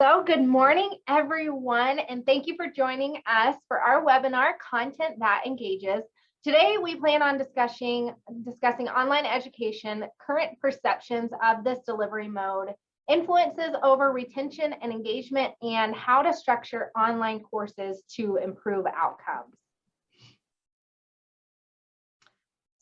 So good morning, everyone, and thank you for joining us for our webinar, Content That Engages. Today, we plan on discussing online education, current perceptions of this delivery mode, influences over retention and engagement, and how to structure online courses to improve outcomes.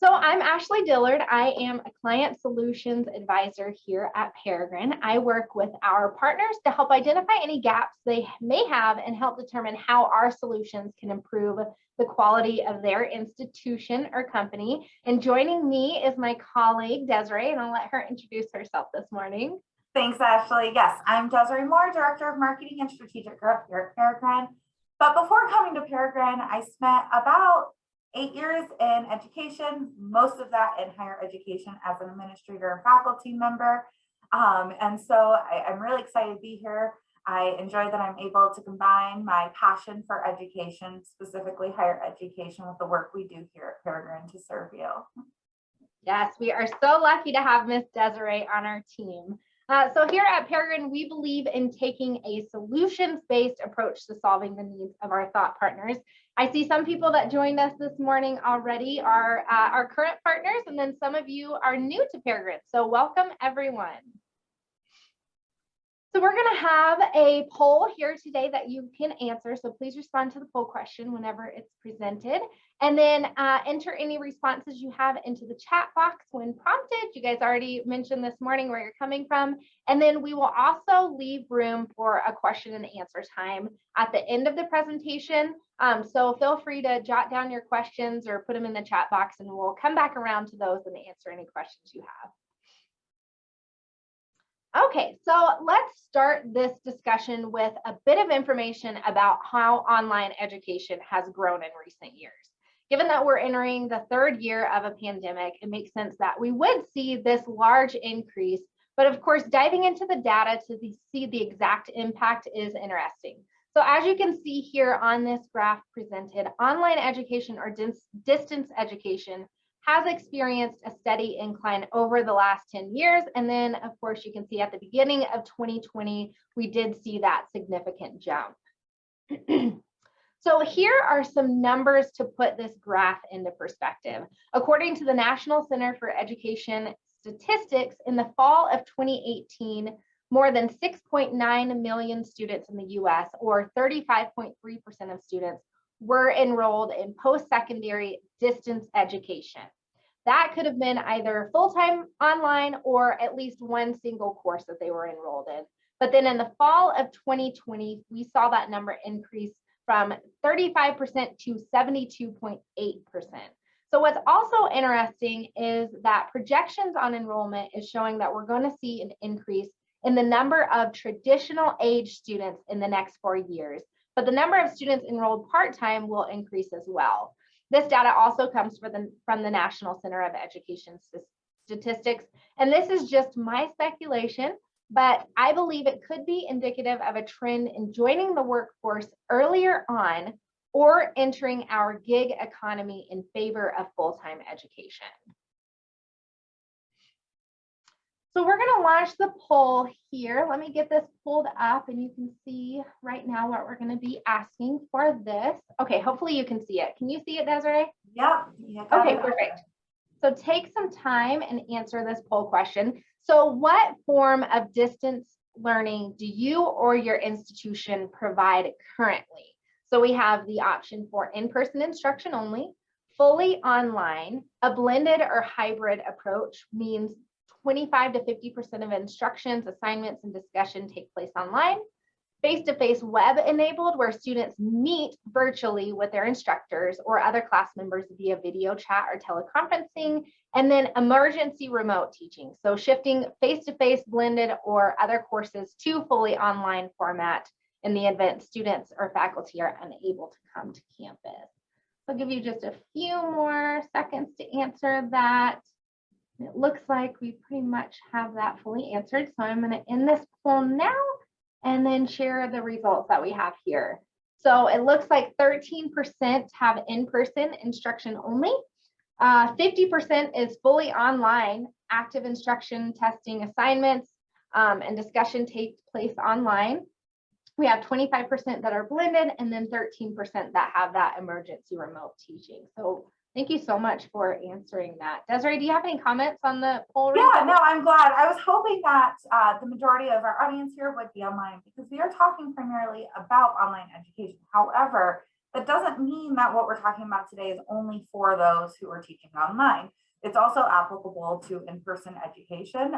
So I'm Ashley Dillard. I am a Client Solutions Advisor here at Peregrine. I work with our partners to help identify any gaps they may have and help determine how our solutions can improve the quality of their institution or company. And joining me is my colleague, Desiree, and I'll let her introduce herself this morning. Thanks, Ashley. Yes, I'm Desiree Moore, Director of Marketing and Strategic Growth here at Peregrine. But before coming to Peregrine, I spent about 8 years in education, most of that in higher education as an administrator and faculty member. And so I'm really excited to be here. I enjoy that I'm able to combine my passion for education, specifically higher education, with the work we do here at Peregrine to serve you. Yes, we are so lucky to have Miss Desiree on our team. So here at Peregrine, we believe in taking a solutions-based approach to solving the needs of our thought partners. I see some people that joined us this morning already are our current partners, and then some of you are new to Peregrine. So welcome, everyone. So we're going to have a poll here today that you can answer. So please respond to the poll question whenever it's presented. And then enter any responses you have into the chat box when prompted. You guys already mentioned this morning where you're coming from. And then we will also leave room for a question and answer time at the end of the presentation. So feel free to jot down your questions or put them in the chat box, and we'll come back around to those and answer any questions you have. Okay, so let's start this discussion with a bit of information about how online education has grown in recent years. Given that we're entering the third year of a pandemic, it makes sense that we would see this large increase, but of course, diving into the data to see the exact impact is interesting. So as you can see here on this graph presented, online education or distance education has experienced a steady incline over the last 10 years. And then, of course, you can see at the beginning of 2020, we did see that significant jump. So here are some numbers to put this graph into perspective. According to the National Center for Education Statistics, in the fall of 2018, more than 6.9 million students in the US, or 35.3% of students, were enrolled in post-secondary distance education. That could have been either full-time online or at least one single course that they were enrolled in. But then in the fall of 2020, we saw that number increase from 35% to 72.8%. So what's also interesting is that projections on enrollment is showing that we're going to see an increase in the number of traditional age students in the next 4 years. But the number of students enrolled part-time will increase as well. This data also comes from the National Center of Education Statistics. And this is just my speculation, but I believe it could be indicative of a trend in joining the workforce earlier on or entering our gig economy in favor of full-time education. So we're going to launch the poll here. Let me get this pulled up and you can see right now what we're going to be asking for this. Okay, hopefully you can see it. Can you see it, Desiree? Yeah. Okay, perfect. So take some time and answer this poll question. So what form of distance learning do you or your institution provide currently? So we have the option for in-person instruction only, fully online, a blended or hybrid approach means 25 to 50% of instructions, assignments, and discussion take place online. Face-to-face web enabled, where students meet virtually with their instructors or other class members via video chat or teleconferencing. And then emergency remote teaching. So shifting face-to-face, blended, or other courses to fully online format in the event students or faculty are unable to come to campus. I'll give you just a few more seconds to answer that. It looks like we pretty much have that fully answered. So I'm going to end this poll now and then share the results that we have here. So it looks like 13% have in-person instruction only. 50% is fully online, active instruction, testing, assignments, and discussion takes place online. We have 25% that are blended, and then 13% that have that emergency remote teaching. So thank you so much for answering that. Desiree, do you have any comments on the poll results? Yeah, no, I'm glad. I was hoping that the majority of our audience here would be online, because we are talking primarily about online education. However, that doesn't mean that what we're talking about today is only for those who are teaching online. It's also applicable to in-person education.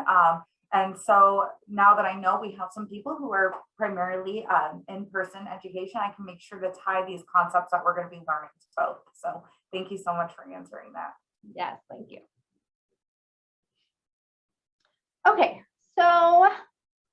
And so now that I know we have some people who are primarily in-person education, I can make sure to tie these concepts that we're going to be learning to both. So thank you so much for answering that. Yes, thank you. Okay, so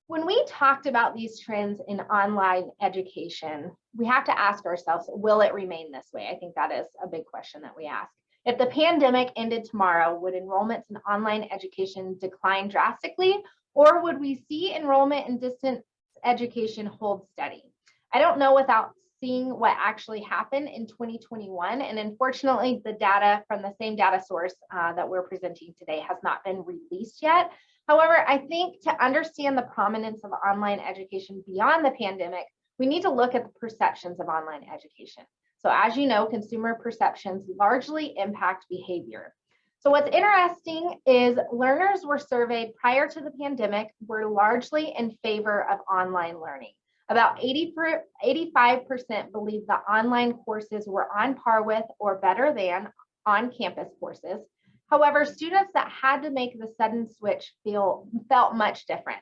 when we talked about these trends in online education, we have to ask ourselves, will it remain this way? I think that is a big question that we ask. If the pandemic ended tomorrow, would enrollments in online education decline drastically, or would we see enrollment in distance education hold steady? I don't know without seeing what actually happened in 2021, and unfortunately, the data from the same data source that we're presenting today has not been released yet. However, I think to understand the prominence of online education beyond the pandemic, we need to look at the perceptions of online education. So as you know, consumer perceptions largely impact behavior. So what's interesting is learners were surveyed prior to the pandemic were largely in favor of online learning. About 85% believe the online courses were on par with or better than on-campus courses. However, students that had to make the sudden switch felt much different.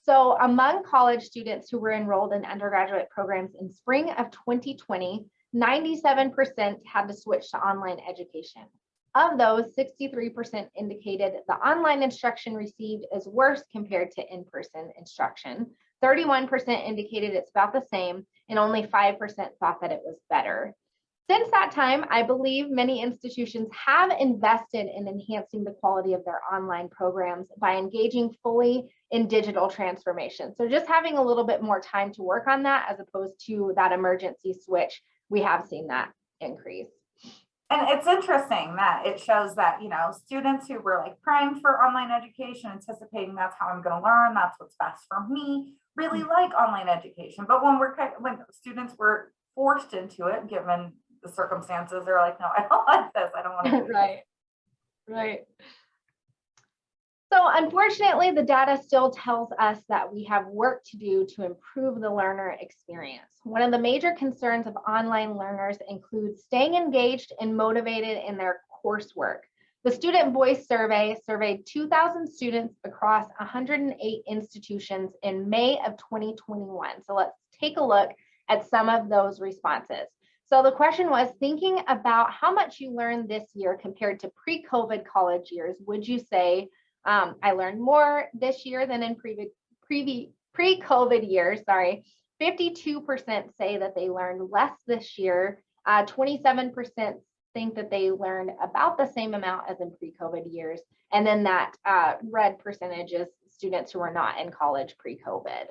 So among college students who were enrolled in undergraduate programs in spring of 2020, 97% had to switch to online education. Of those, 63% indicated the online instruction received is worse compared to in-person instruction. 31% indicated it's about the same, and only 5% thought that it was better. Since that time, I believe many institutions have invested in enhancing the quality of their online programs by engaging fully in digital transformation. So just having a little bit more time to work on that as opposed to that emergency switch, we have seen that increase. And it's interesting that it shows that, you know, students who were like primed for online education, anticipating that's how I'm going to learn, that's what's best for me, really like online education. But when students were forced into it, given the circumstances, they're like, no, I don't like this. I don't want to do Right. Right. So unfortunately, the data still tells us that we have work to do to improve the learner experience. One of the major concerns of online learners includes staying engaged and motivated in their coursework. The Student Voice Survey surveyed 2,000 students across 108 institutions in May of 2021. So let's take a look at some of those responses. So the question was, thinking about how much you learned this year compared to pre-COVID college years, would you say, I learned more this year than in pre-COVID years, 52% say that they learned less this year. 27% think that they learned about the same amount as in pre-COVID years. And then that red percentage is students who are not in college pre-COVID.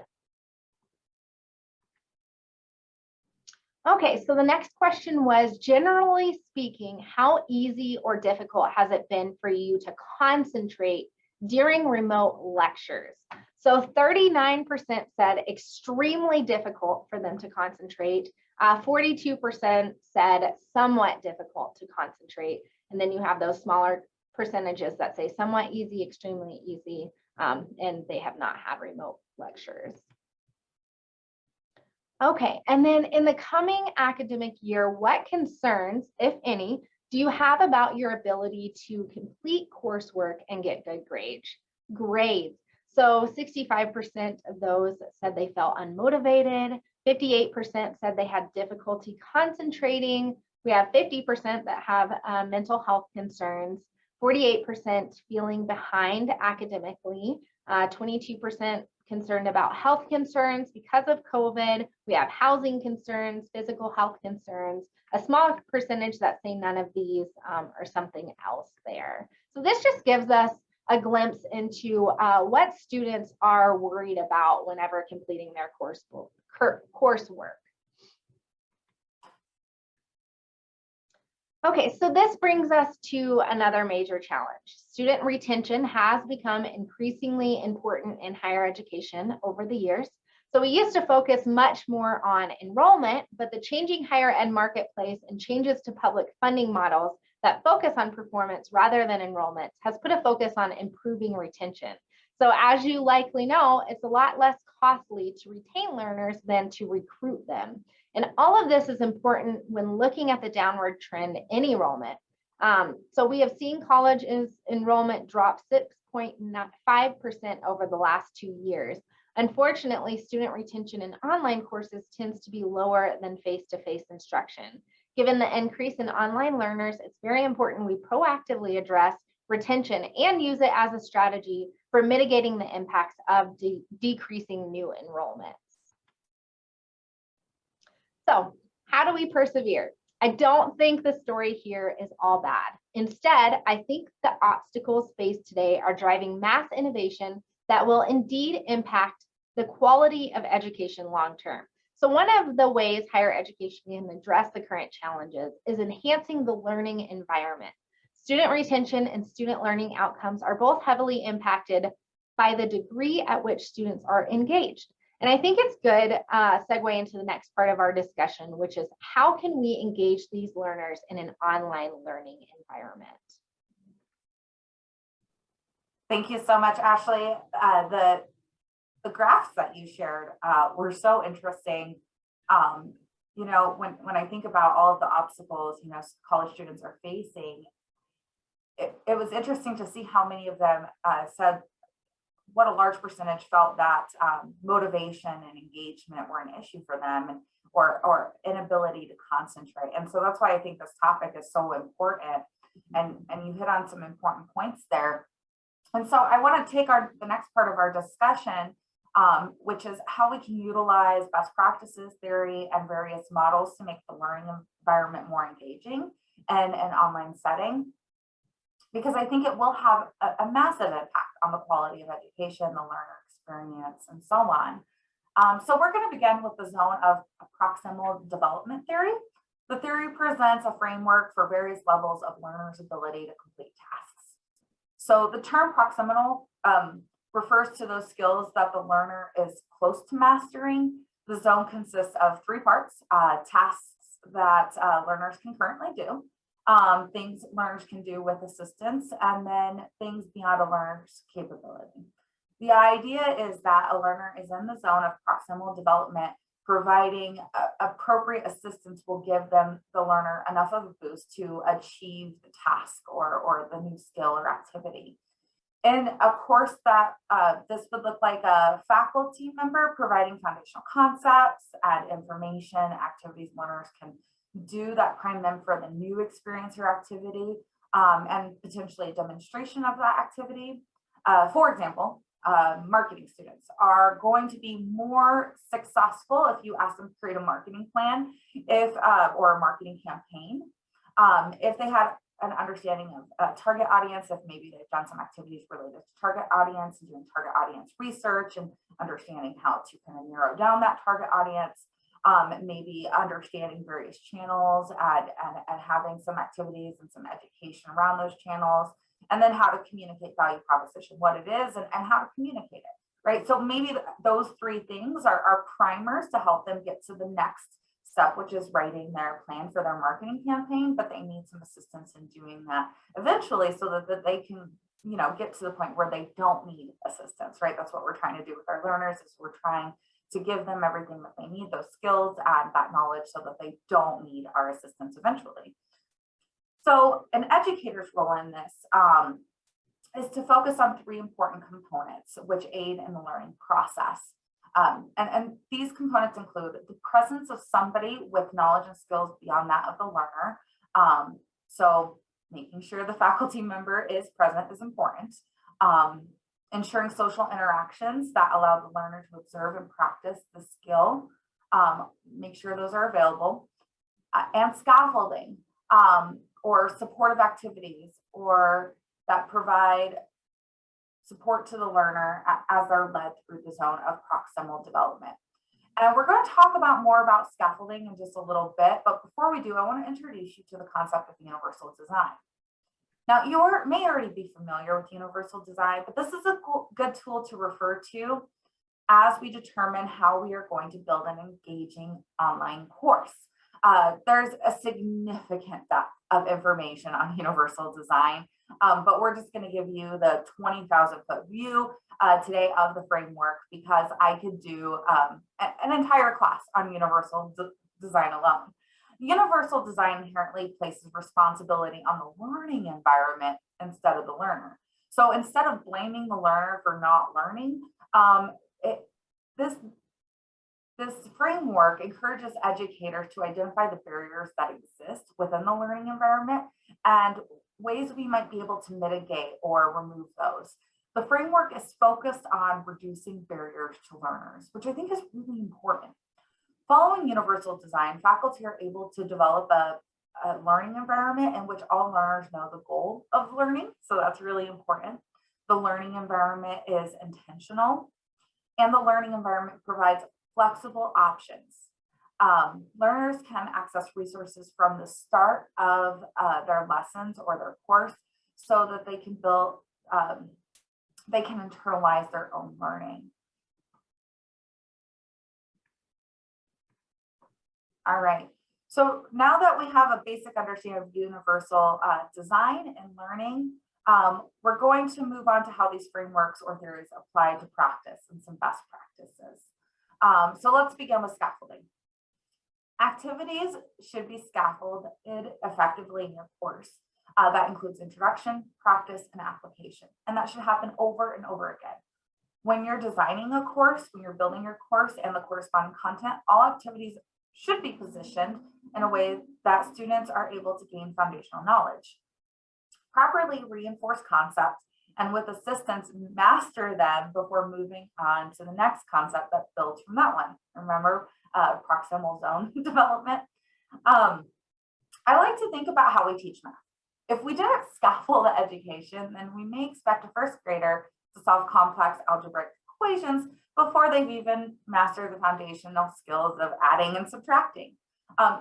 Okay, so the next question was, generally speaking, how easy or difficult has it been for you to concentrate during remote lectures? So 39% said extremely difficult for them to concentrate. 42% said somewhat difficult to concentrate. And then you have those smaller percentages that say somewhat easy, extremely easy, and they have not had remote lectures. Okay, and then in the coming academic year, what concerns, if any, do you have about your ability to complete coursework and get good grades? So 65% of those said they felt unmotivated. 58% said they had difficulty concentrating. We have 50% that have mental health concerns. 48% feeling behind academically. 22% concerned about health concerns because of COVID. We have housing concerns, physical health concerns, a small percentage that say none of these or something else there. So this just gives us a glimpse into what students are worried about whenever completing their coursework. Okay, so this brings us to another major challenge. Student retention has become increasingly important in higher education over the years. So we used to focus much more on enrollment, but the changing higher ed marketplace and changes to public funding models that focus on performance rather than enrollment has put a focus on improving retention. So as you likely know, it's a lot less costly to retain learners than to recruit them. And all of this is important when looking at the downward trend in enrollment. So we have seen college enrollment drop 6.5% over the last 2 years. Unfortunately, student retention in online courses tends to be lower than face-to-face instruction. Given the increase in online learners, it's very important we proactively address retention and use it as a strategy for mitigating the impacts of decreasing new enrollments. So, how do we persevere? I don't think the story here is all bad. Instead, I think the obstacles faced today are driving mass innovation that will indeed impact the quality of education long-term. So one of the ways higher education can address the current challenges is enhancing the learning environment. Student retention and student learning outcomes are both heavily impacted by the degree at which students are engaged. And I think it's good segue into the next part of our discussion, which is how can we engage these learners in an online learning environment? Thank you so much, Ashley. The graphs that you shared were so interesting. You know, when I think about all of the obstacles, you know, college students are facing, it was interesting to see how many of them said what a large percentage felt that motivation and engagement were an issue for them, or inability to concentrate. And so that's why I think this topic is so important. And you hit on some important points there. And so I want to take the next part of our discussion, which is how we can utilize best practices theory and various models to make the learning environment more engaging in an online setting, because I think it will have a massive impact on the quality of education, the learner experience, and so on. So we're going to begin with the zone of proximal development theory. The theory presents a framework for various levels of learners' ability to complete tasks. So the term proximal refers to those skills that the learner is close to mastering. The zone consists of 3 parts: tasks that learners can currently do, things learners can do with assistance, and then things beyond a learner's capability. The idea is that a learner is in the zone of proximal development, providing appropriate assistance will give the learner enough of a boost to achieve the task or the new skill or activity. In a course that this would look like a faculty member providing foundational concepts, add information, activities learners can do that prime them for the new experience or activity, and potentially a demonstration of that activity. For example, marketing students are going to be more successful if you ask them to create a marketing plan, or a marketing campaign, if they had an understanding of a target audience, if maybe they've done some activities related to target audience and doing target audience research and understanding how to kind of narrow down that target audience, maybe understanding various channels and having some activities and some education around those channels, and then how to communicate value proposition, what it is, and how to communicate it, right? So maybe those 3 things are primers to help them get to the next step, which is writing their plan for their marketing campaign, but they need some assistance in doing that eventually so that they can, you know, get to the point where they don't need assistance, right? That's what we're trying to do with our learners, is we're trying to give them everything that they need, those skills and that knowledge, so that they don't need our assistance eventually. So an educator's role in this is to focus on 3 important components which aid in the learning process. And these components include the presence of somebody with knowledge and skills beyond that of the learner. So making sure the faculty member is present is important. Ensuring social interactions that allow the learner to observe and practice the skill, make sure those are available, and scaffolding, or supportive activities, or that provide support to the learner as they're led through the zone of proximal development. And we're going to talk more about scaffolding in just a little bit, but before we do, I want to introduce you to the concept of universal design. Now, you may already be familiar with universal design, but this is a good tool to refer to as we determine how we are going to build an engaging online course. There's a significant depth of information on universal design, but we're just going to give you the 20,000-foot view today of the framework, because I could do an entire class on universal design alone. Universal design inherently places responsibility on the learning environment instead of the learner. So instead of blaming the learner for not learning, this framework encourages educators to identify the barriers that exist within the learning environment and ways we might be able to mitigate or remove those. The framework is focused on reducing barriers to learners, which I think is really important. Following universal design, faculty are able to develop a learning environment in which all learners know the goal of learning. So that's really important. The learning environment is intentional, and the learning environment provides flexible options. Learners can access resources from the start of their lessons or their course so that they can internalize their own learning. All right, so now that we have a basic understanding of universal design and learning, we're going to move on to how these frameworks or theories apply to practice and some best practices. So let's begin with scaffolding. Activities should be scaffolded effectively in your course. That includes introduction, practice, and application. And that should happen over and over again. When you're designing a course, when you're building your course and the corresponding content, all activities should be positioned in a way that students are able to gain foundational knowledge. Properly reinforce concepts and with assistance, master them before moving on to the next concept that builds from that one. Remember, proximal zone development. I like to think about how we teach math. If we didn't scaffold education, then we may expect a first grader to solve complex algebraic equations before they've even mastered the foundational skills of adding and subtracting.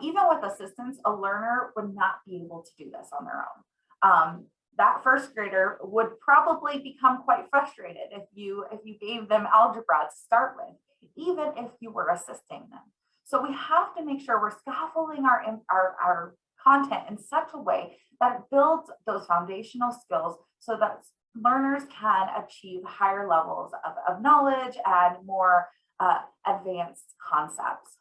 Even with assistance, a learner would not be able to do this on their own. That first grader would probably become quite frustrated if you gave them algebra to start with, even if you were assisting them. So we have to make sure we're scaffolding our content in such a way that it builds those foundational skills so that learners can achieve higher levels of knowledge and more advanced concepts.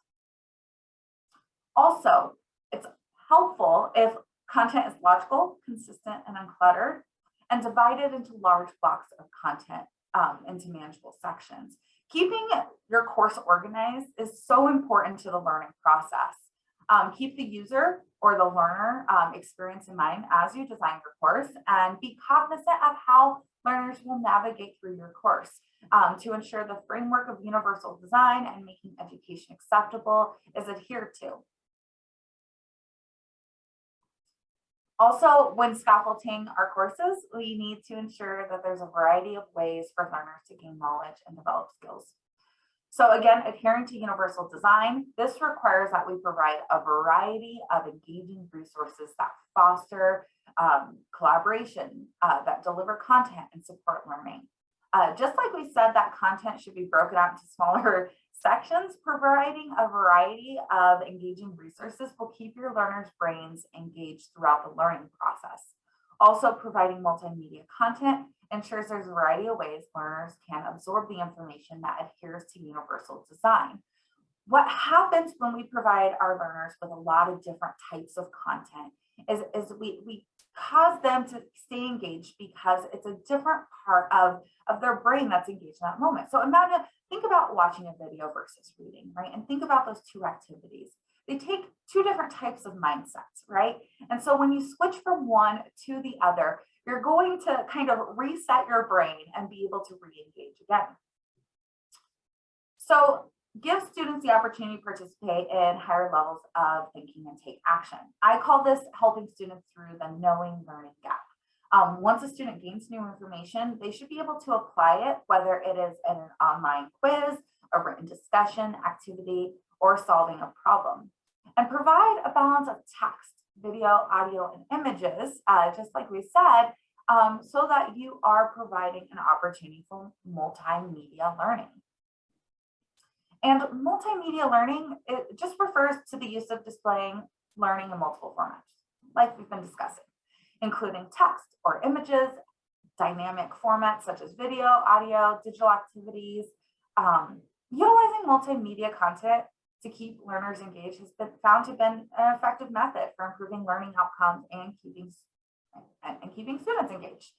Also, it's helpful if content is logical, consistent, and uncluttered, and divided into large blocks of content into manageable sections. Keeping your course organized is so important to the learning process. Keep the user or the learner experience in mind as you design your course, and be cognizant of how learners will navigate through your course to ensure the framework of universal design and making education acceptable is adhered to. Also, when scaffolding our courses, we need to ensure that there's a variety of ways for learners to gain knowledge and develop skills. So again, adhering to universal design, this requires that we provide a variety of engaging resources that foster collaboration, that deliver content and support learning. Just like we said that content should be broken out into smaller sections, providing a variety of engaging resources will keep your learners' brains engaged throughout the learning process. Also, providing multimedia content ensures there's a variety of ways learners can absorb the information that adheres to universal design. What happens when we provide our learners with a lot of different types of content is we cause them to stay engaged because it's a different part of their brain that's engaged in that moment. So imagine, think about watching a video versus reading, right? And think about those two activities. They take two different types of mindsets, right? And so when you switch from one to the other, you're going to kind of reset your brain and be able to re-engage again. So give students the opportunity to participate in higher levels of thinking and take action. I call this helping students through the knowing learning gap. Once a student gains new information, they should be able to apply it, whether it is in an online quiz, a written discussion, activity, or solving a problem. And provide a balance of text, video, audio, and images, just like we said, so that you are providing an opportunity for multimedia learning. And multimedia learning, it just refers to the use of displaying learning in multiple formats, like we've been discussing, including text or images, dynamic formats such as video, audio, digital activities. Utilizing multimedia content to keep learners engaged has been found to have been an effective method for improving learning outcomes and keeping students engaged.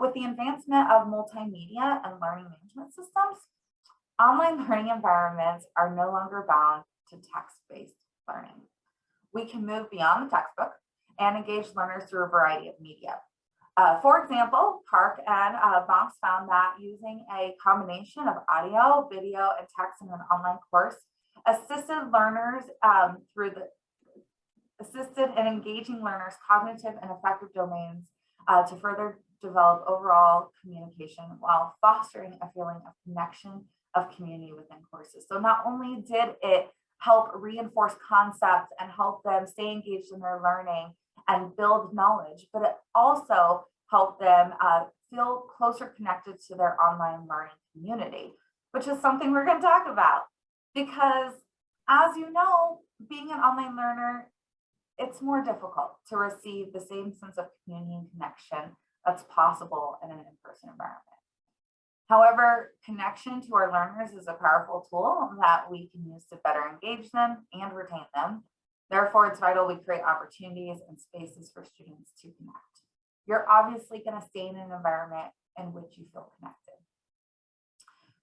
With the advancement of multimedia and learning management systems, online learning environments are no longer bound to text-based learning. We can move beyond the textbook and engage learners through a variety of media. For example, Park and Bonks found that using a combination of audio, video, and text in an online course assisted in engaging learners' cognitive and affective domains to further develop overall communication while fostering a feeling of connection, of community within courses. So not only did it help reinforce concepts and help them stay engaged in their learning and build knowledge, but it also helped them feel closer connected to their online learning community, which is something we're going to talk about. Because as you know, being an online learner, it's more difficult to receive the same sense of community and connection that's possible in an in-person environment. However, connection to our learners is a powerful tool that we can use to better engage them and retain them. Therefore, it's vital we create opportunities and spaces for students to connect. You're obviously going to stay in an environment in which you feel connected.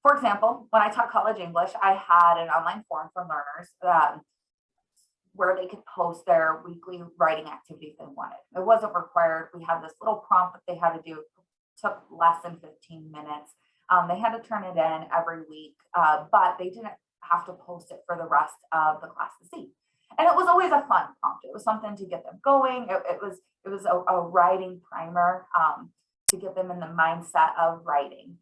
For example, when I taught college English, I had an online forum for learners where they could post their weekly writing activities they wanted. It wasn't required. We had this little prompt that they had to do. It took less than 15 minutes. They had to turn it in every week, but they didn't have to post it for the rest of the class to see. And it was always a fun prompt. It was something to get them going. It was a writing primer to get them in the mindset of writing,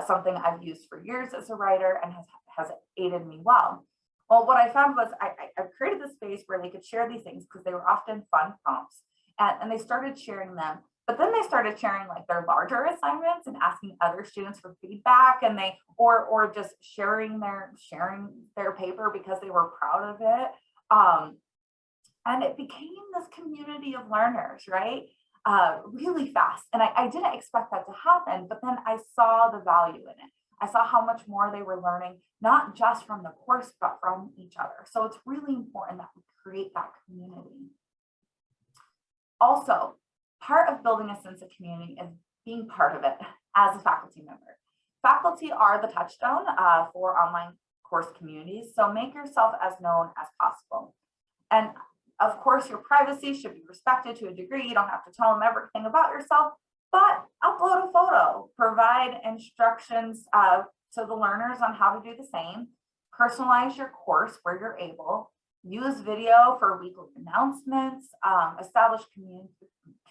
something I've used for years as a writer and has aided me well. Well, what I found was I created this space where they could share these things because they were often fun prompts, and they started sharing them. But then they started sharing like their larger assignments and asking other students for feedback, and they or just sharing their paper because they were proud of it. And it became this community of learners, right? Really fast. And I didn't expect that to happen, but then I saw the value in it. I saw how much more they were learning, not just from the course, but from each other. So it's really important that we create that community. Also, part of building a sense of community is being part of it as a faculty member. Faculty are the touchstone for online course communities, so make yourself as known as possible. And of course, your privacy should be respected to a degree. You don't have to tell them everything about yourself, but upload a photo, provide instructions to the learners on how to do the same, personalize your course where you're able, use video for weekly announcements, establish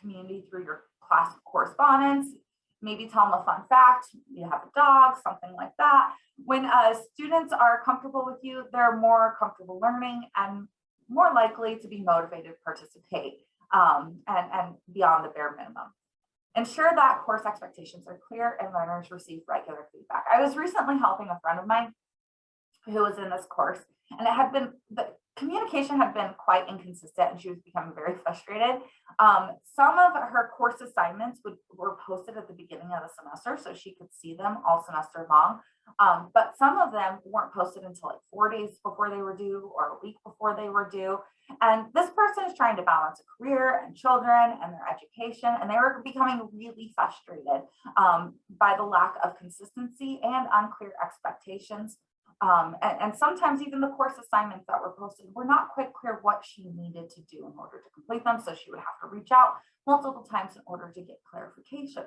community through your class correspondence, maybe tell them a fun fact, you have a dog, something like that. When students are comfortable with you, they're more comfortable learning and more likely to be motivated to participate and beyond the bare minimum. Ensure that course expectations are clear and learners receive regular feedback. I was recently helping a friend of mine who was in this course, and the communication had been quite inconsistent and she was becoming very frustrated. Some of her course assignments were posted at the beginning of the semester so she could see them all semester long. But some of them weren't posted until like 4 days before they were due or a week before they were due. And this person is trying to balance a career and children and their education, and they were becoming really frustrated by the lack of consistency and unclear expectations. And sometimes even the course assignments that were posted were not quite clear what she needed to do in order to complete them. So she would have to reach out multiple times in order to get clarification.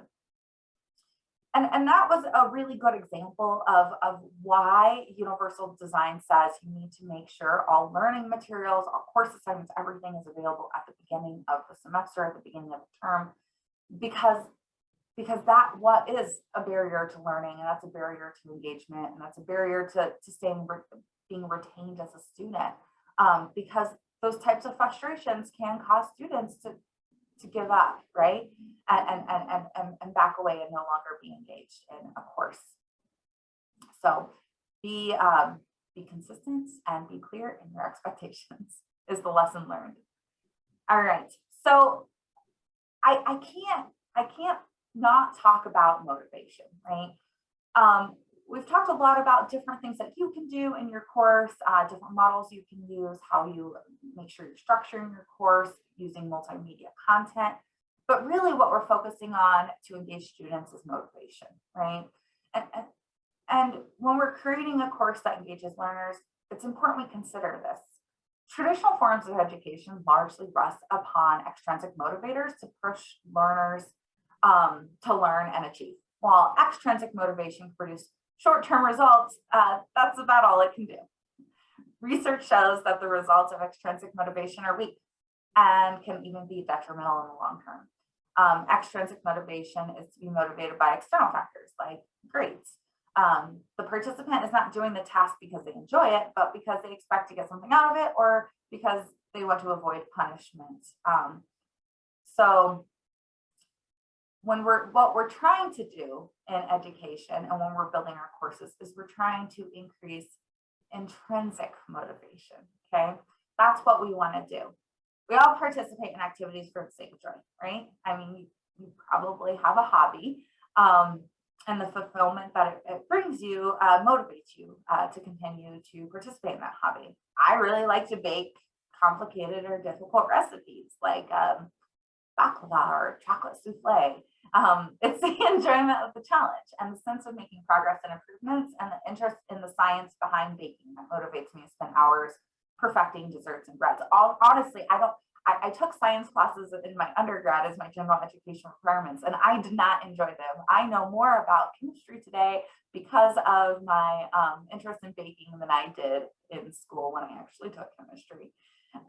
And that was a really good example of why universal design says you need to make sure all learning materials, all course assignments, everything is available at the beginning of the semester, at the beginning of the term, because that what is a barrier to learning, and that's a barrier to engagement, and that's a barrier to staying being retained as a student, because those types of frustrations can cause students to give up, right? And back away and no longer be engaged in a course. So be be consistent, and be clear in your expectations is the lesson learned. All right, so I can't not talk about motivation, right? We've talked a lot about different things that you can do in your course, different models you can use, how you make sure you're structuring your course using multimedia content. But really what we're focusing on to engage students is motivation, right? And when we're creating a course that engages learners, it's important we consider this. Traditional forms of education largely rest upon extrinsic motivators to push learners to learn and achieve. While extrinsic motivation produce short-term results, that's about all it can do. Research shows that the results of extrinsic motivation are weak and can even be detrimental in the long term. Extrinsic motivation is to be motivated by external factors like grades. The participant is not doing the task because they enjoy it, but because they expect to get something out of it or because they want to avoid punishment. So what we're trying to do in education and when we're building our courses is we're trying to increase intrinsic motivation, okay? That's what we want to do. We all participate in activities for the sake of joy, right? I mean, you probably have a hobby, and the fulfillment that it brings you motivates you to continue to participate in that hobby. I really like to bake complicated or difficult recipes like baklava or chocolate souffle. It's the enjoyment of the challenge and the sense of making progress and improvements and the interest in the science behind baking that motivates me to spend hours perfecting desserts and breads. Honestly, I took science classes in my undergrad as my general education requirements, and I did not enjoy them. I know more about chemistry today because of my interest in baking than I did in school when I actually took chemistry.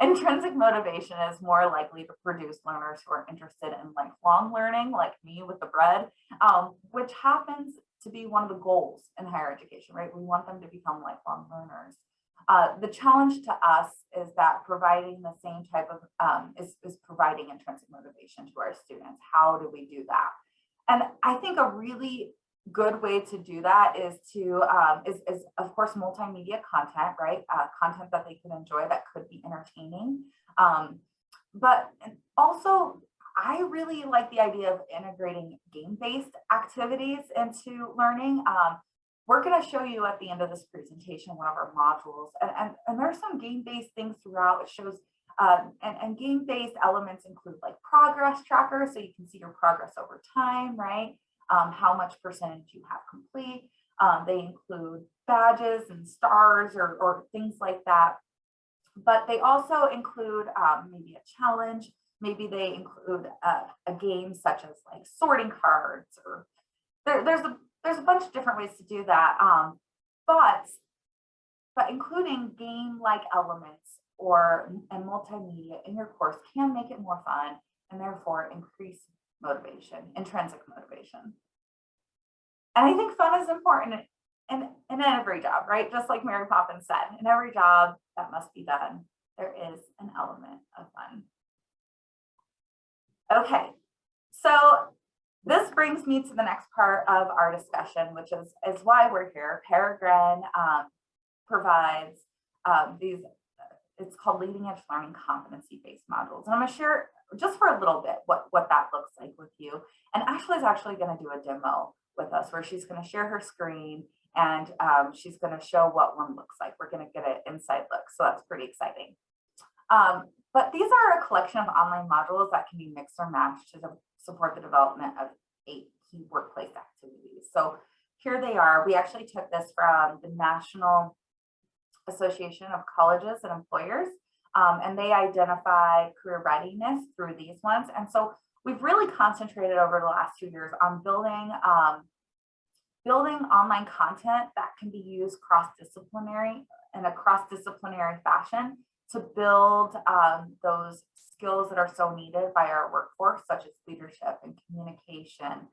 Intrinsic motivation is more likely to produce learners who are interested in lifelong learning, like me with the bread, which happens to be one of the goals in higher education, right? We want them to become lifelong learners. The challenge to us is that providing the same type of, is providing intrinsic motivation to our students. How do we do that? And I think a really good way to do that is to, is of course, multimedia content, right? Content that they can enjoy that could be entertaining. But also, I really like the idea of integrating game-based activities into learning. We're going to show you at the end of this presentation one of our modules, and there's some game-based things throughout. It shows, and game-based elements include like progress trackers, so you can see your progress over time, right? How much percentage you have complete. They include badges and stars or things like that. But they also include maybe a challenge. Maybe they include a game such as like sorting cards, or there's a bunch of different ways to do that. But including game-like elements and multimedia in your course can make it more fun and therefore increase motivation, intrinsic motivation. And I think fun is important in every job, right? Just like Mary Poppins said, in every job that must be done, there is an element of fun. Okay, so this brings me to the next part of our discussion, which is why we're here. Peregrine provides these, it's called leading edge learning competency-based modules. And I'm gonna share just for a little bit what that looks like with you. And Ashley's actually gonna do a demo with us where she's gonna share her screen and she's gonna show what one looks like. We're gonna get an inside look, so that's pretty exciting. But these are a collection of online modules that can be mixed or matched to support the development of 8 key workplace activities. So here they are. We actually took this from the National Association of Colleges and Employers, and they identify career readiness through these ones. And so we've really concentrated over the last 2 years on building online content that can be used cross-disciplinary in a cross-disciplinary fashion to build those skills that are so needed by our workforce, such as leadership and communication,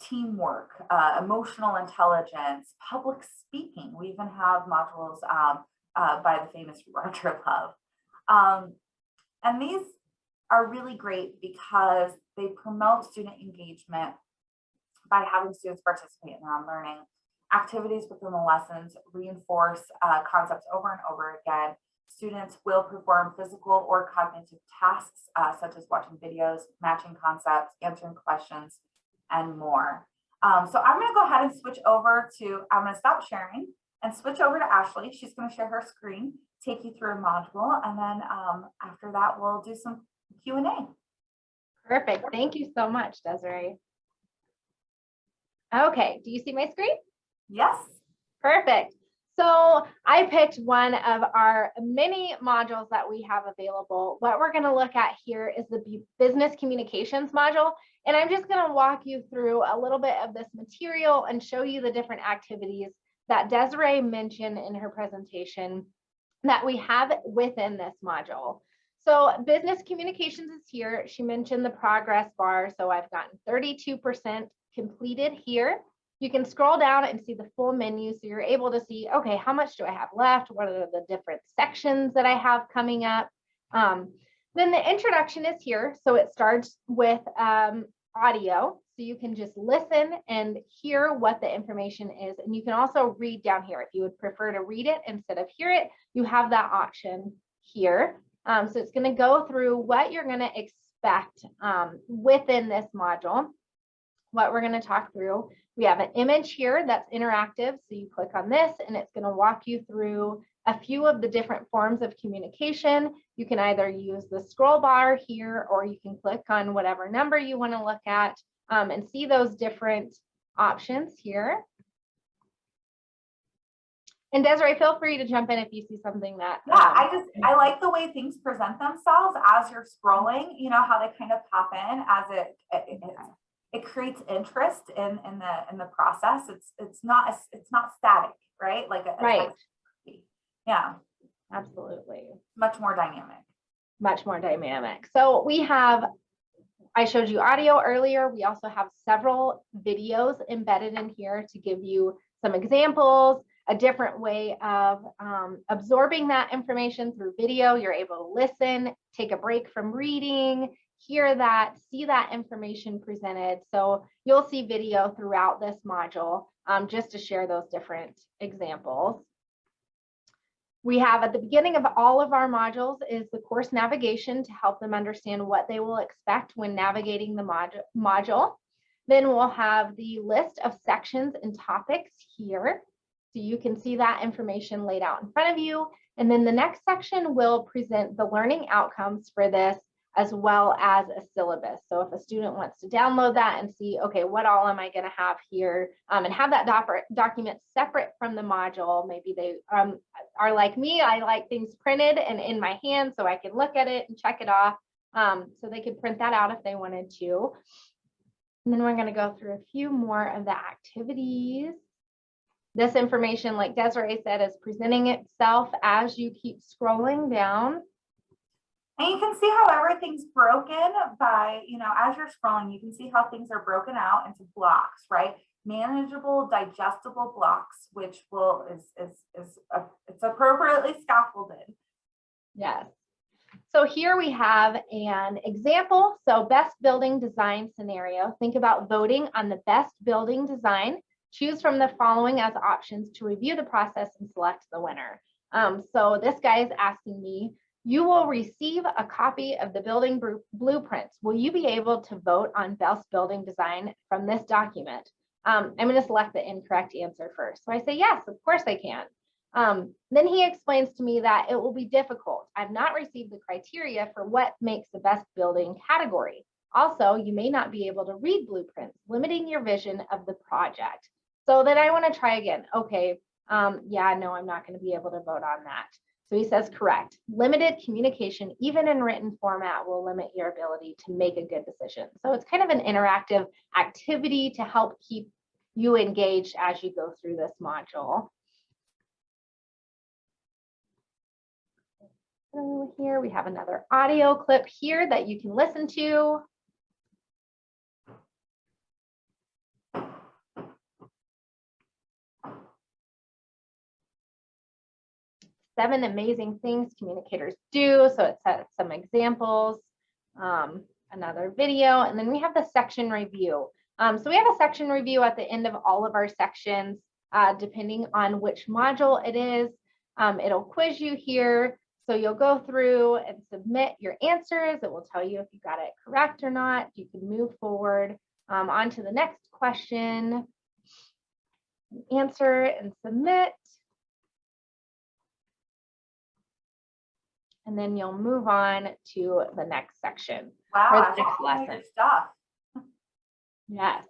teamwork, emotional intelligence, public speaking. We even have modules by the famous Roger Love. And these are really great because they promote student engagement by having students participate in their own learning. Activities within the lessons reinforce concepts over and over again. Students will perform physical or cognitive tasks, such as watching videos, matching concepts, answering questions, and more. So I'm going to go ahead and switch over to, I'm going to stop sharing and switch over to Ashley. She's going to share her screen, take you through a module, and then after that, we'll do some Q&A. Perfect. Thank you so much, Desiree. Okay, do you see my screen? Yes. Perfect. So I picked one of our many modules that we have available. What we're going to look at here is the business communications module. And I'm just going to walk you through a little bit of this material and show you the different activities that Desiree mentioned in her presentation that we have within this module. So business communications is here. She mentioned the progress bar. So I've gotten 32% completed here. You can scroll down and see the full menu. So you're able to see, okay, how much do I have left? What are the different sections that I have coming up? Then the introduction is here. So it starts with audio. So you can just listen and hear what the information is. And you can also read down here. If you would prefer to read it instead of hear it, you have that option here. So it's going to go through what you're going to expect within this module, what we're going to talk through. We have an image here that's interactive. So you click on this and it's going to walk you through a few of the different forms of communication. You can either use the scroll bar here, or you can click on whatever number you want to look at and see those different options here. And Desiree, feel free to jump in if you see something that. Yeah, I like the way things present themselves as you're scrolling, you know, how they kind of pop in as it creates interest in the process. It's not static, right? Like right. Yeah, absolutely. Much more dynamic. Much more dynamic. So I showed you audio earlier. We also have several videos embedded in here to give you some examples, a different way of absorbing that information through video. You're able to listen, take a break from reading, hear that, see that information presented. So you'll see video throughout this module just to share those different examples. We have at the beginning of all of our modules is the course navigation to help them understand what they will expect when navigating the module. Then we'll have the list of sections and topics here. So you can see that information laid out in front of you. And then the next section will present the learning outcomes for this, as well as a syllabus. So if a student wants to download that and see, okay, what all am I going to have here, and have that document separate from the module. Maybe they are like me, I like things printed and in my hand so I can look at it and check it off. So they could print that out if they wanted to. And then we're going to go through a few more of the activities. This information, like Desiree said, is presenting itself as you keep scrolling down. And you can see how everything's broken by, you know, as you're scrolling, you can see how things are broken out into blocks, right? Manageable, digestible blocks, which it's appropriately scaffolded. Yes. So here we have an example. So best building design scenario. Think about voting on the best building design. Choose from the following as options to review the process and select the winner. So this guy is asking me, you will receive a copy of the building blueprints. Will you be able to vote on best building design from this document? I'm going to select the incorrect answer first. So I say, yes, of course I can. Then he explains to me that it will be difficult. I've not received the criteria for what makes the best building category. Also, you may not be able to read blueprints, limiting your vision of the project. So then I want to try again. Okay, yeah, no, I'm not going to be able to vote on that. So he says, correct. Limited communication, even in written format, will limit your ability to make a good decision. So it's kind of an interactive activity to help keep you engaged as you go through this module. Here we have another audio clip here that you can listen to. 7 amazing things communicators do. So it sets some examples, another video, and then we have the section review. So we have a section review at the end of all of our sections. depending on which module it is. It'll quiz you here. So you'll go through and submit your answers. It will tell you if you got it correct or not. You can move forward on to the next question, answer and submit. And then you'll move on to the next section. Wow, or that's the next all kinds lesson. of stuff. Yes.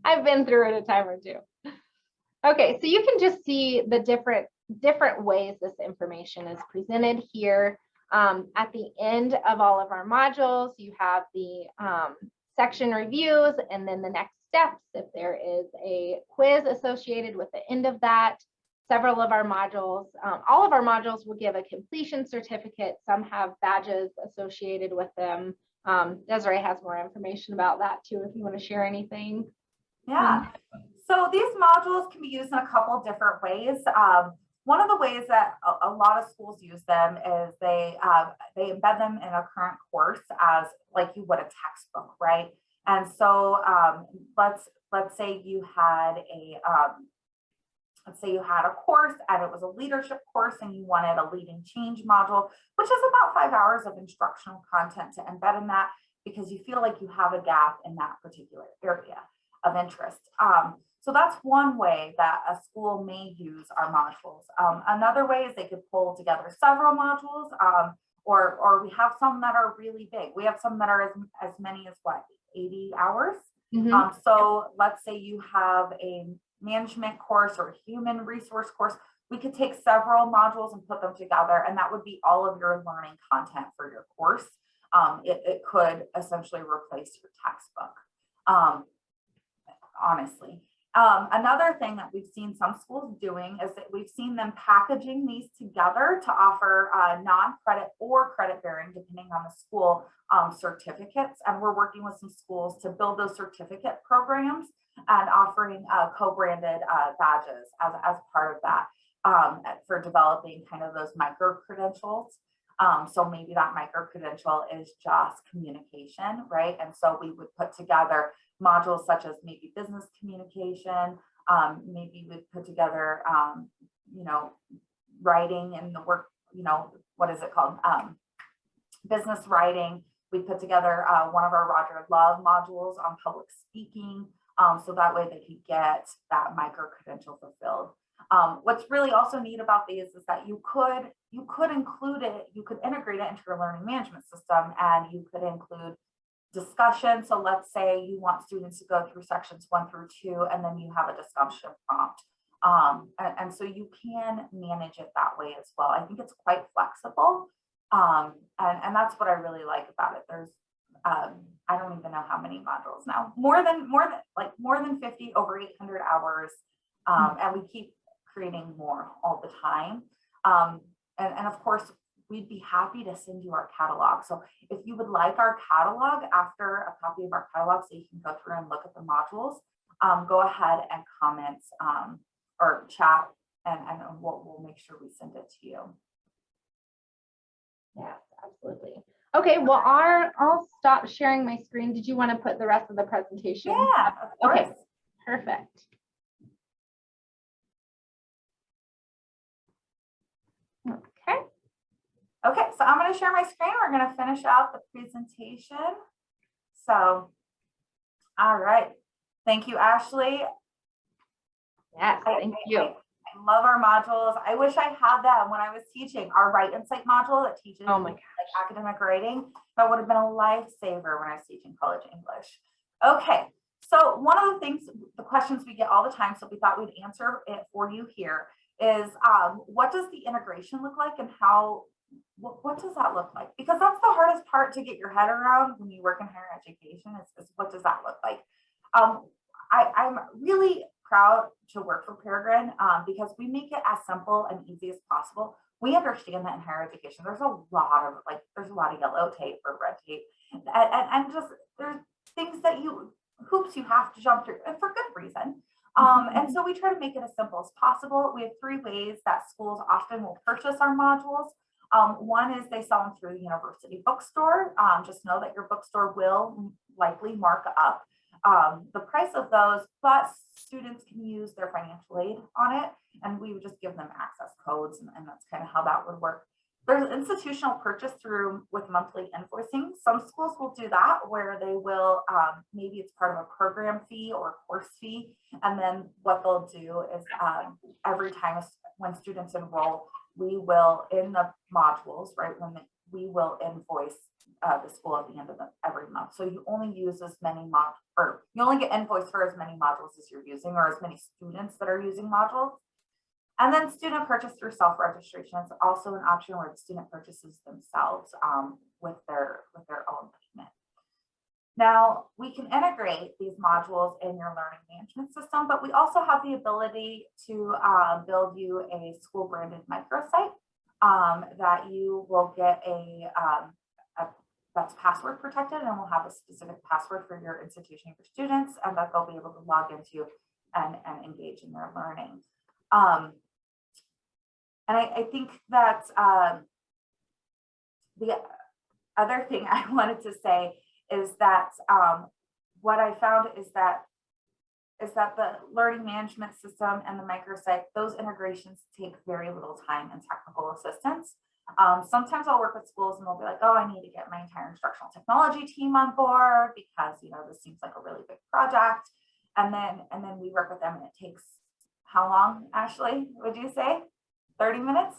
I've been through it a time or two. Okay, so you can just see the different ways this information is presented here. At the end of all of our modules, you have the section reviews and then the next steps. If there is a quiz associated with the end of that, several of our modules, all of our modules will give a completion certificate. Some have badges associated with them. Desiree has more information about that too, if you want to share anything. Yeah. So these modules can be used in a couple different ways. One of the ways that a lot of schools use them is they embed them in a current course as like you would a textbook, right? And so let's say you had a course and it was a leadership course and you wanted a leading change module, which is about 5 hours of instructional content to embed in that because you feel like you have a gap in that particular area of interest. So that's one way that a school may use our modules. Another way is they could pull together several modules, or we have some that are really big. We have some that are as many as what, 80 hours? Mm-hmm. So let's say you have a management course or a human resource course. We could take several modules and put them together, and that would be all of your learning content for your course. It could essentially replace your textbook, honestly. Another thing that we've seen some schools doing is that we've seen them packaging these together to offer non-credit or credit-bearing, depending on the school, certificates. And we're working with some schools to build those certificate programs and offering co-branded badges as part of that for developing kind of those micro-credentials. So maybe that micro-credential is just communication, right? And so we would put together modules such as maybe business communication, maybe we'd put together, writing and the work, what is it called? Business writing. We put together one of our Roger Love modules on public speaking, so that way they could get that micro-credential fulfilled. What's really also neat about these is that you could include it, you could integrate it into your learning management system, and you could include discussion. So let's say you want students to go through sections 1 through 2, and then you have a discussion prompt. And so you can manage it that way as well. I think it's quite flexible. And that's what I really like about it. There's, I don't even know how many modules now, more than 50, over 800 hours. And we keep creating more all the time. And of course, we'd be happy to send you our catalog. So if you would like our catalog, after a copy of our catalog, so you can go through and look at the modules, go ahead and comment or chat, and we'll make sure we send it to you. Yes, absolutely. Okay, well, I'll stop sharing my screen. Did you want to put the rest of the presentation? Yeah, of course. Okay, perfect. Okay. Okay, so I'm going to share my screen. We're going to finish out the presentation. So, all right. Thank you, Ashley. Yes, thank you. I love our modules. I wish I had that when I was teaching our Write Insight module that teaches like academic writing. That would have been a lifesaver when I was teaching college English. Okay, so one of the things, the questions we get all the time, so we thought we'd answer it for you here, is what does the integration look like, and how, what does that look like? Because that's the hardest part to get your head around when you work in higher education is what does that look like? I'm really proud to work for Peregrine because we make it as simple and easy as possible. We understand that in higher education, there's a lot of yellow tape or red tape, and just there's things that hoops you have to jump through, and for good reason. And so we try to make it as simple as possible. We have 3 ways that schools often will purchase our modules. One is they sell them through the university bookstore. Just know that your bookstore will likely mark up the price of those, but students can use their financial aid on it, and we would just give them access codes, and that's kind of how that would work. There's institutional purchase through with monthly invoicing. Some schools will do that where they will, maybe it's part of a program fee or course fee. And then what they'll do is every time when students enroll, we will in the modules, right, we will invoice the school at the end of every month. So you only use as many or you only get invoiced for as many modules as you're using, or as many students that are using modules. And then student purchase through self-registration is also an option where the student purchases themselves with their own payment. Now, we can integrate these modules in your learning management system, but we also have the ability to build you a school branded microsite that you will get that's password protected, and will have a specific password for your institution, your students, and that they'll be able to log into and engage in their learning. And I think that the other thing I wanted to say is that what I found is that the learning management system and the microsite, those integrations take very little time and technical assistance. Sometimes I'll work with schools and they'll be like, oh, I need to get my entire instructional technology team on board because, you know, this seems like a really big project. And then we work with them, and it takes how long, Ashley, would you say? 30 minutes?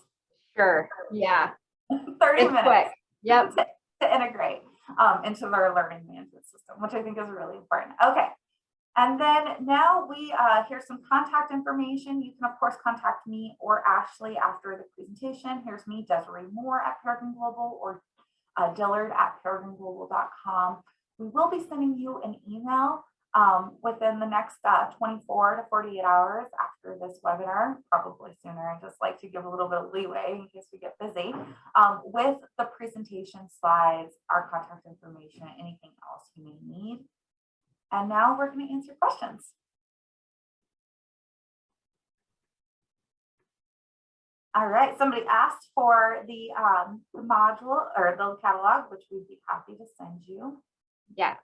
Sure. Yeah. 30 it's minutes. Quick. Yep. To integrate into their learning management system, which I think is really important. Okay. And then now here's some contact information. You can, of course, contact me or Ashley after the presentation. Here's me, Desiree Moore at Peregrine Global, or Dillard at peregrineglobal.com. We will be sending you an email within the next 24 to 48 hours after this webinar, probably sooner. I just like to give a little bit of leeway in case we get busy, with the presentation slides, our contact information, anything else you may need. And now we're going to answer questions. All right, somebody asked for the module or the catalog, which we'd be happy to send you. Yeah.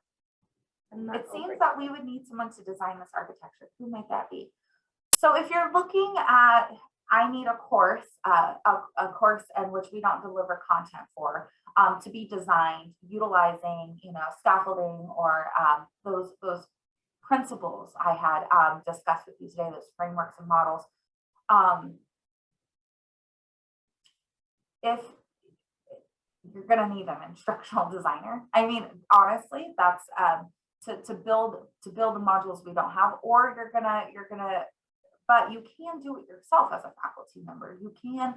It seems that we would need someone to design this architecture. Who might that be? So if you're looking at, I need a course, a course in which we don't deliver content for, to be designed utilizing, you know, scaffolding or those principles I had discussed with you today, those frameworks and models. If you're going to need an instructional designer, I mean, honestly, that's to build the modules we don't have, or you're gonna, but you can do it yourself as a faculty member. You can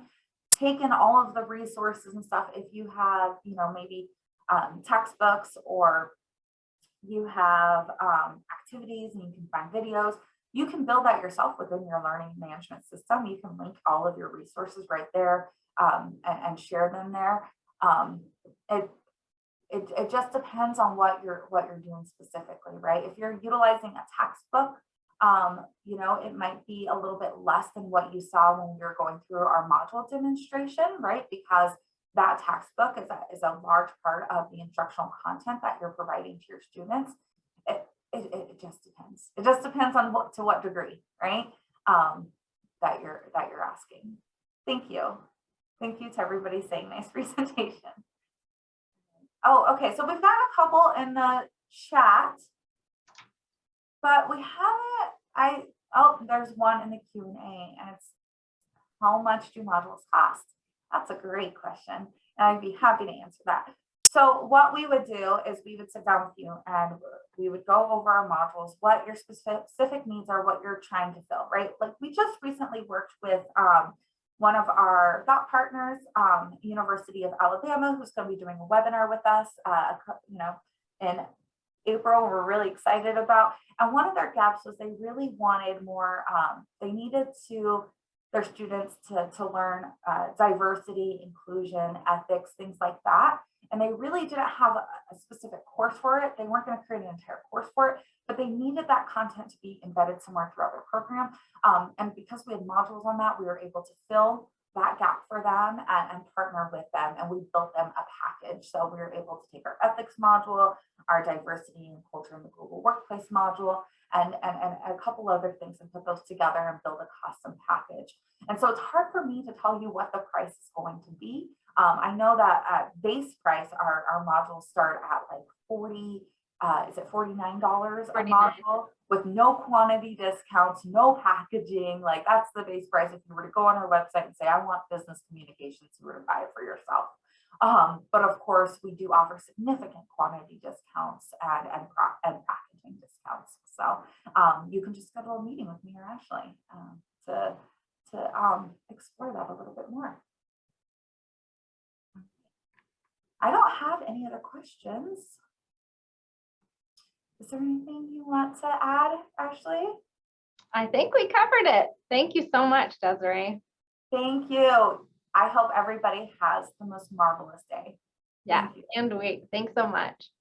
take in all of the resources and stuff. If you have, you know, maybe textbooks, or you have activities, and you can find videos, you can build that yourself within your learning management system. You can link all of your resources right there and share them there. It just depends on what you're doing specifically, right? If you're utilizing a textbook, you know, it might be a little bit less than what you saw when we were going through our module demonstration, right? Because that textbook is a large part of the instructional content that you're providing to your students. It just depends. It just depends on to what degree, right? That you're asking. Thank you. Thank you to everybody saying nice presentation. Oh, okay. So we've got a couple in the chat, but we haven't. There's one in the Q&A, and it's, how much do modules cost? That's a great question, and I'd be happy to answer that. So what we would do is we would sit down with you and we would go over our modules, what your specific needs are, what you're trying to fill, right? Like we just recently worked with one of our thought partners, University of Alabama, who's going to be doing a webinar with us, you know, in April. We're really excited about. And one of their gaps was they really wanted more. They needed their students to learn diversity, inclusion, ethics, things like that. And they really didn't have a specific course for it. They weren't going to create an entire course for it, but they needed that content to be embedded somewhere throughout their program. And because we had modules on that, we were able to fill that gap for them and partner with them. And we built them a package. So we were able to take our ethics module, our diversity and culture in the global workplace module, and a couple other things, and put those together and build a custom package. And so it's hard for me to tell you what the price is going to be. I know that at base price, our modules start at like is it $49 a module with no quantity discounts, no packaging. Like that's the base price. If you were to go on our website and say, I want business communications, you were to buy it for yourself. But of course, we do offer significant quantity discounts and packaging discounts. So you can just schedule a meeting with me or Ashley to explore that a little bit more. I don't have any other questions. Is there anything you want to add, Ashley? I think we covered it. Thank you so much, Desiree. Thank you. I hope everybody has the most marvelous day. Yeah, and thanks so much.